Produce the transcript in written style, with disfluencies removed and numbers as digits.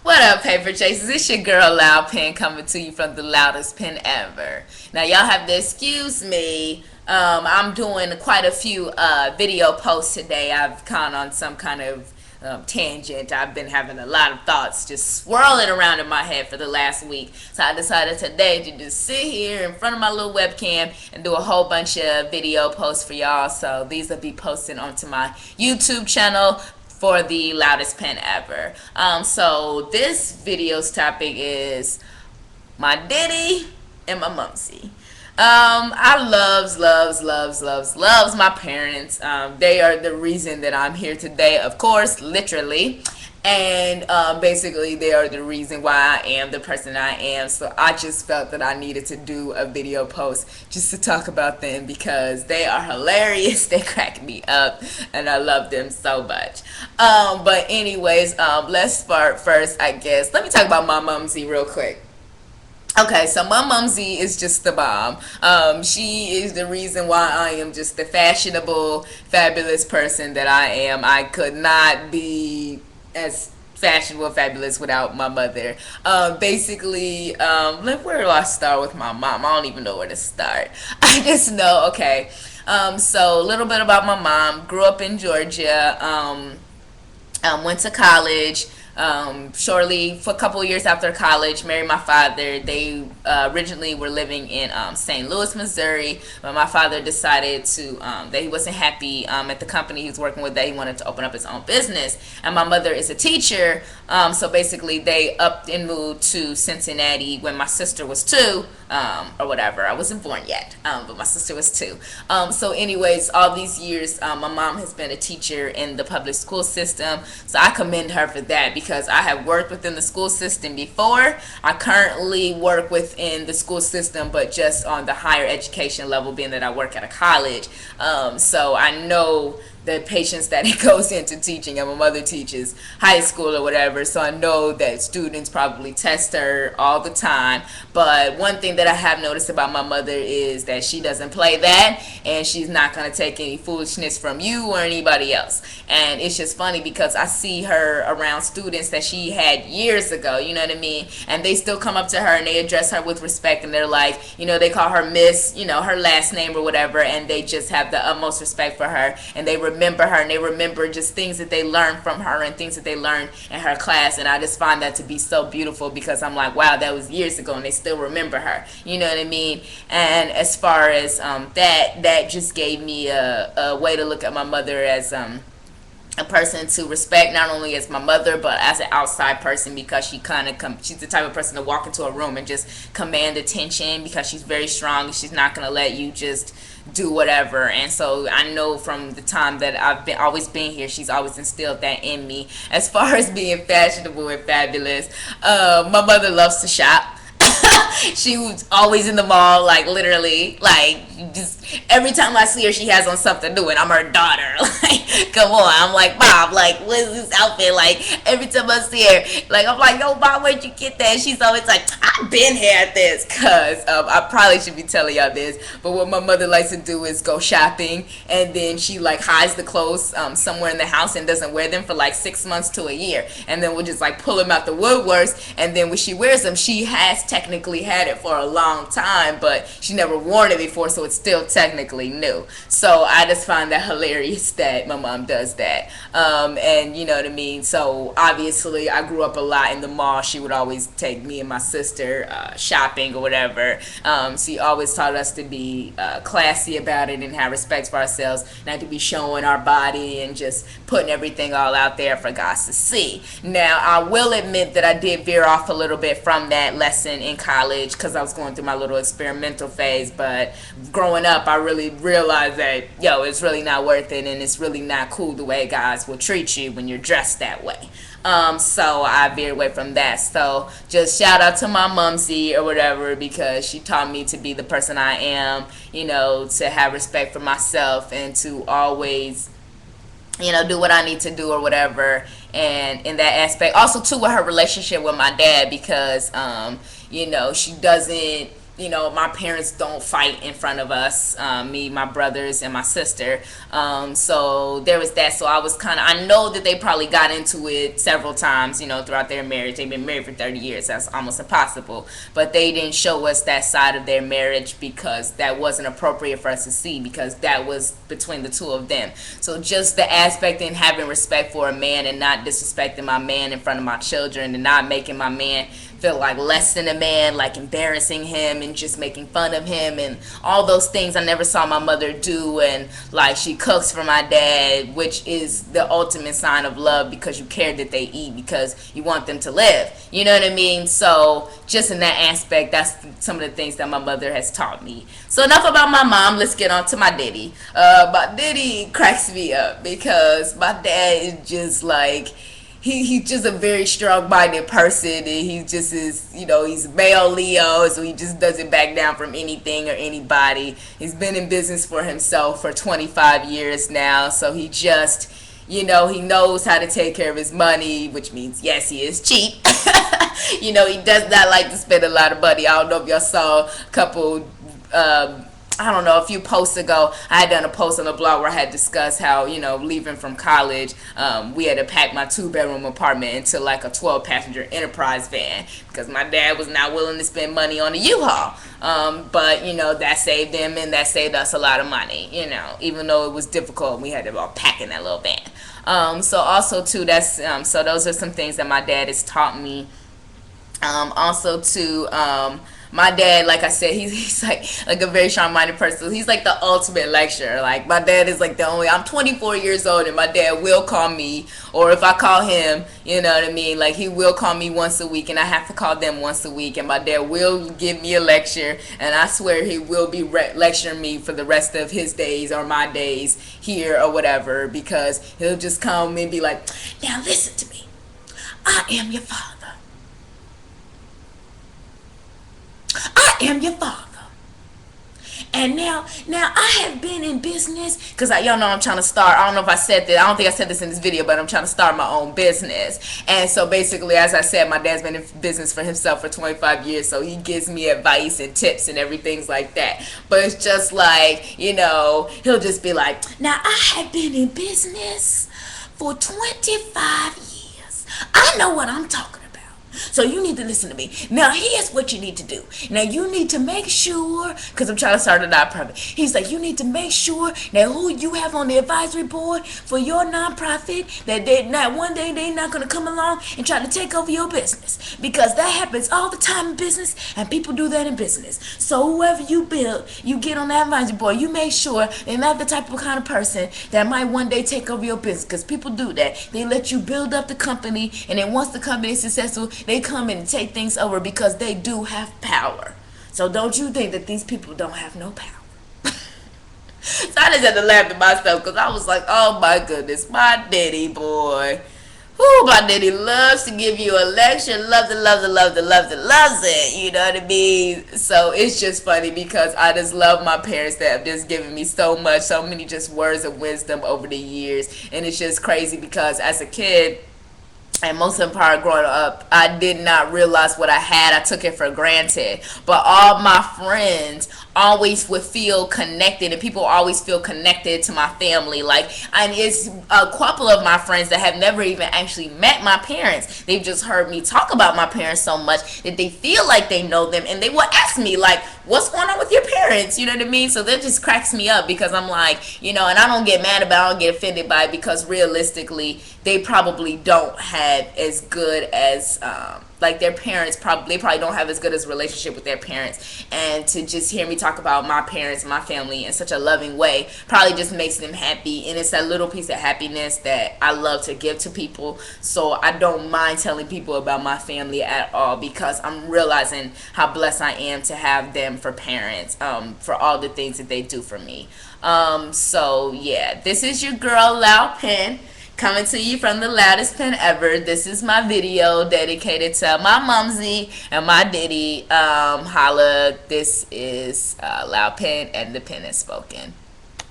What up, paper chasers? It's your girl Loud Pen coming to you from the loudest pen ever. Now, y'all have to excuse me. I'm doing quite a few video posts today. I've gone on some kind of tangent. I've been having a lot of thoughts just swirling around in my head for the last week. So I decided today to just sit here in front of my little webcam and do a whole bunch of video posts for y'all. So these will be posted onto my YouTube channel for the loudest pen ever. So this video's topic is my Diddy and my Mumsy. I loves my parents. They are the reason that I'm here today, of course, literally. And basically, they are the reason why I am the person I am. So I just felt that I needed to do a video post just to talk about them because they are hilarious. They crack me up, and I love them so much. But anyways, let's start first, I guess. Let me talk about my Mumsy real quick. Okay, so my Mumsy is just the bomb. She is the reason why I am just the fashionable, fabulous person that I am. I could not be as fashionable and fabulous without my mother. Basically, where do I start with my mom? I don't even know where to start. I just know, okay. So a little bit about my mom. Grew up in Georgia. Went to college. Shortly, for a couple of years after college, married my father. They originally were living in St. Louis, Missouri, but my father decided that he wasn't happy at the company he was working with, that he wanted to open up his own business. And my mother is a teacher, so basically they upped and moved to Cincinnati when my sister was 2, or whatever. I wasn't born yet, but my sister was 2. So anyways, all these years, my mom has been a teacher in the public school system, so I commend her for that because I have worked within the school system before. I currently work within the school system, but just on the higher education level, being that I work at a college. So I know the patience that it goes into teaching, and my mother teaches high school or whatever, so I know that students probably test her all the time. But one thing that I have noticed about my mother is that she doesn't play that, and she's not going to take any foolishness from you or anybody else. And it's just funny because I see her around students that she had years ago, you know what I mean, and they still come up to her and they address her with respect, and they're like, they call her Miss, her last name or whatever, and they just have the utmost respect for her, and they remember her, and they remember just things that they learned from her and things that they learned in her class. And I just find that to be so beautiful because I'm like, wow, that was years ago and they still remember her, you know what I mean. And as far as that just gave me a way to look at my mother as a person to respect, not only as my mother but as an outside person, because she's the type of person to walk into a room and just command attention because she's very strong. She's not going to let you just do whatever. And so I know from the time that I've always been here, she's always instilled that in me. As far as being fashionable and fabulous, my mother loves to shop. She was always in the mall, like literally, like just every time I see her, she has on something new, and I'm her daughter. Like, come on, I'm like, Mom, like, what is this outfit? Like, every time I see her, like, I'm like, yo, Mom, where'd you get that? She's always like, I've been here at this, cause I probably should be telling y'all this, but what my mother likes to do is go shopping, and then she like hides the clothes somewhere in the house and doesn't wear them for like 6 months to a year, and then we'll just like pull them out the woodworks, and then when she wears them, she has technically had it for a long time, but she never worn it before, so it's still technically new. So I just find that hilarious that my mom does that. And you know what I mean. So obviously I grew up a lot in the mall. She would always take me and my sister shopping or whatever. She always taught us to be classy about it and have respect for ourselves, not to be showing our body and just putting everything all out there for guys to see. Now I will admit that I did veer off a little bit from that lesson in college because I was going through my little experimental phase, but growing up I really realized that it's really not worth it, and it's really not cool the way guys will treat you when you're dressed that way. So I veered away from that. So just shout out to my Mumsy or whatever, because she taught me to be the person I am, to have respect for myself and to always do what I need to do or whatever. And in that aspect, also too with her relationship with my dad, because she doesn't my parents don't fight in front of us, me, my brothers, and my sister. So there was that. So I know that they probably got into it several times, throughout their marriage. They've been married for 30 years. That's almost impossible. But they didn't show us that side of their marriage because that wasn't appropriate for us to see, because that was between the two of them. So just the aspect in having respect for a man and not disrespecting my man in front of my children, and not making my man feel like less than a man, like embarrassing him and just making fun of him and all those things I never saw my mother do. And like, she cooks for my dad, which is the ultimate sign of love, because you care that they eat, because you want them to live, you know what I mean? So just in that aspect, that's some of the things that my mother has taught me. So enough about my mom, let's get on to my daddy. My daddy cracks me up because my dad is just like, he's just a very strong-minded person, and he just is, he's male Leo, so he just doesn't back down from anything or anybody. He's been in business for himself for 25 years now, so he just, he knows how to take care of his money, which means, yes, he is cheap. He does not like to spend a lot of money. I don't know if y'all saw a couple, I don't know, a few posts ago, I had done a post on the blog where I had discussed how, leaving from college, we had to pack my 2-bedroom apartment into like a 12-passenger Enterprise van because my dad was not willing to spend money on a U-Haul. But, that saved him, and that saved us a lot of money, even though it was difficult. We had to all pack in that little van. So also, too, so those are some things that my dad has taught me. Also, too, my dad, like I said, he's like a very strong-minded person. He's like the ultimate lecturer. Like, my dad is like I'm 24 years old, and my dad will call me, or if I call him, you know what I mean? Like, he will call me once a week, and I have to call them once a week, and my dad will give me a lecture, and I swear he will be lecturing me for the rest of his days or my days here or whatever, because he'll just come and be like, now listen to me. I am your father. I am your father. And now I have been in business, because y'all know I'm trying to start, I don't know if I said that, I don't think I said this in this video, but I'm trying to start my own business. And so basically, as I said, my dad's been in business for himself for 25 years, so he gives me advice and tips and everything like that. But it's just like, he'll just be like, now I have been in business for 25 years. I know what I'm talking about. So you need to listen to me. Now here's what you need to do. Now you need to make sure, because I'm trying to start a nonprofit. He's like, you need to make sure that who you have on the advisory board for your nonprofit, that one day they're not going to come along and try to take over your business. Because that happens all the time in business, and people do that in business. So whoever you build, you get on that advisory board, you make sure they're not the type of kind of person that might one day take over your business. Because people do that. They let you build up the company, and then once the company is successful, they come in and take things over, because they do have power. So don't you think that these people don't have no power? So I just had to laugh at myself, because I was like, oh my goodness, my daddy boy. Whoo, my daddy loves to give you a lecture, loves it, you know what I mean? So it's just funny, because I just love my parents that have just given me so much, so many just words of wisdom over the years. And it's just crazy, because as a kid, and most of the part growing up, I did not realize what I had. I took it for granted. But all my friends always would feel connected, and people always feel connected to my family. And it's a couple of my friends that have never even actually met my parents. They've just heard me talk about my parents so much that they feel like they know them, and they will ask me, like, what's going on with your parents? You know what I mean? So that just cracks me up, because I'm like, and I don't get mad about it, I don't get offended by it, because realistically, they probably don't have as good as their parents, they probably don't have as good as a relationship with their parents. And to just hear me talk about my parents and my family in such a loving way probably just makes them happy. And it's that little piece of happiness that I love to give to people. So I don't mind telling people about my family at all, because I'm realizing how blessed I am to have them for parents, for all the things that they do for me. So yeah, this is your girl Loud Pen, coming to you from the loudest pen ever. This is my video dedicated to my Mumsy and my Diddy. Holla, this is Loud Pen, and the pen is spoken.